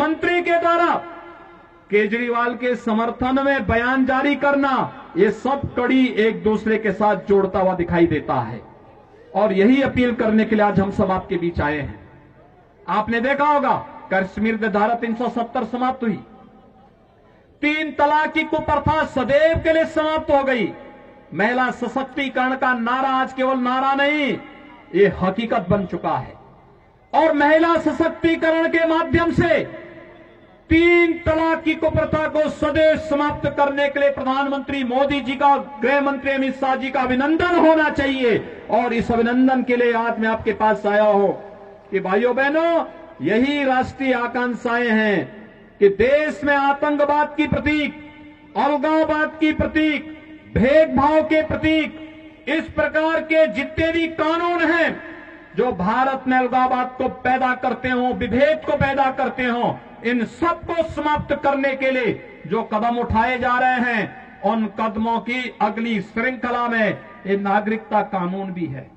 मंत्री के द्वारा केजरीवाल के समर्थन में बयान जारी करना, ये सब कड़ी एक दूसरे के साथ जोड़ता हुआ दिखाई देता है। और यही अपील करने के लिए आज हम सब आपके बीच आए हैं। आपने देखा होगा कश्मीर में धारा 370 समाप्त हुई, 3 तलाक की कुप्रथा सदैव के लिए समाप्त हो गई। महिला सशक्तिकरण का नारा आज केवल नारा नहीं, ये हकीकत बन चुका है। और महिला सशक्तिकरण के माध्यम से 3 तलाक की कुप्रथा को सदैव समाप्त करने के लिए प्रधानमंत्री मोदी जी का, गृह मंत्री अमित शाह जी का अभिनंदन होना चाहिए। और इस अभिनंदन के लिए आज मैं आपके पास आया हूं कि भाइयों बहनों, यही राष्ट्रीय आकांक्षाएं हैं कि देश में आतंकवाद की प्रतीक, अलगाववाद की प्रतीक, भेदभाव के प्रतीक, इस प्रकार के जितने भी कानून हैं जो भारत में अलगाववाद को पैदा करते हो, विभेद को पैदा करते हो, इन सबको समाप्त करने के लिए जो कदम उठाए जा रहे हैं, उन कदमों की अगली श्रृंखला में ये नागरिकता कानून भी है।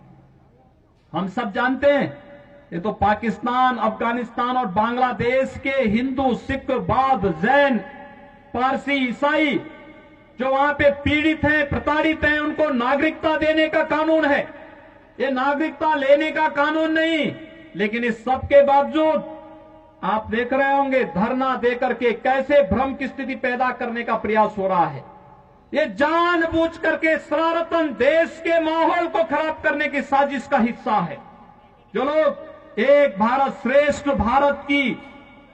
हम सब जानते हैं ये तो पाकिस्तान, अफगानिस्तान और बांग्लादेश के हिंदू, सिख, बौद्ध, जैन, पारसी, ईसाई जो वहां पे पीड़ित हैं, प्रताड़ित हैं, उनको नागरिकता देने का कानून है। ये नागरिकता लेने का कानून नहीं। लेकिन इस सब के बावजूद आप देख रहे होंगे धरना देकर के कैसे भ्रम की स्थिति पैदा करने का प्रयास हो रहा है। ये जानबूझ करके शरारतन देश के माहौल को खराब करने की साजिश का हिस्सा है। जो लोग एक भारत श्रेष्ठ भारत की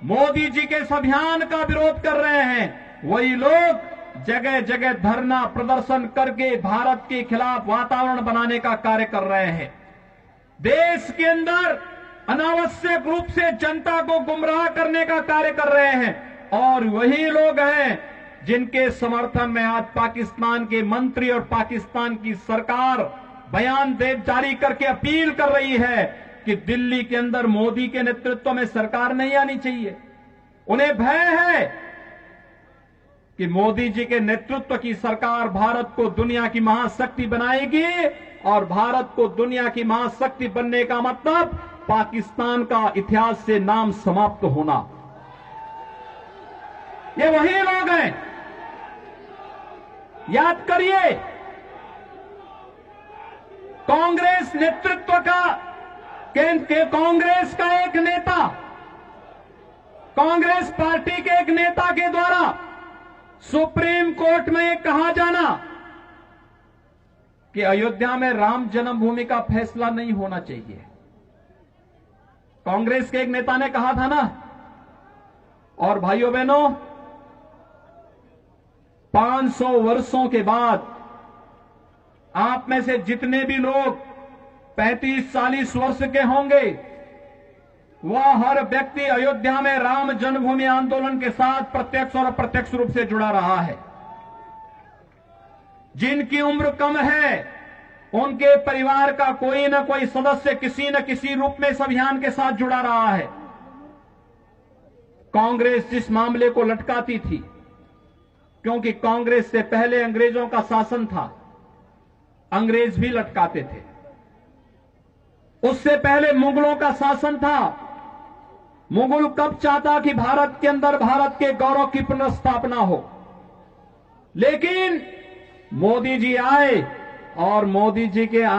मोदी जी के इस अभियान का विरोध कर रहे हैं, वही लोग जगह जगह धरना प्रदर्शन करके भारत के खिलाफ वातावरण बनाने का कार्य कर रहे हैं। देश के अंदर अनावश्यक रूप से जनता को गुमराह करने का कार्य कर रहे हैं। और वही लोग हैं जिनके समर्थन में आज पाकिस्तान के मंत्री और पाकिस्तान की सरकार बयान जारी करके अपील कर रही है कि दिल्ली के अंदर मोदी के नेतृत्व में सरकार नहीं आनी चाहिए। उन्हें भय है कि मोदी जी के नेतृत्व की सरकार भारत को दुनिया की महाशक्ति बनाएगी, और भारत को दुनिया की महाशक्ति बनने का मतलब पाकिस्तान का इतिहास से नाम समाप्त होना। ये वही लोग हैं, याद करिए, कांग्रेस नेतृत्व का कांग्रेस का एक नेता, कांग्रेस पार्टी के एक नेता के द्वारा सुप्रीम कोर्ट में कहा जाना कि अयोध्या में राम जन्मभूमि का फैसला नहीं होना चाहिए। कांग्रेस के एक नेता ने कहा था ना। और भाइयों बहनों, 500 वर्षों के बाद आप में से जितने भी लोग 35-40 वर्ष के होंगे, वह हर व्यक्ति अयोध्या में राम जन्मभूमि आंदोलन के साथ प्रत्यक्ष और अप्रत्यक्ष रूप से जुड़ा रहा है। जिनकी उम्र कम है, उनके परिवार का कोई न कोई सदस्य किसी न किसी रूप में इस अभियान के साथ जुड़ा रहा है। कांग्रेस जिस मामले को लटकाती थी, क्योंकि कांग्रेस से पहले अंग्रेजों का शासन था, अंग्रेज भी लटकाते थे। उससे पहले मुगलों का शासन था। मुगल कब चाहता कि भारत के अंदर भारत के गौरव की पुनर्स्थापना हो, लेकिन मोदी जी आए और मोदी जी के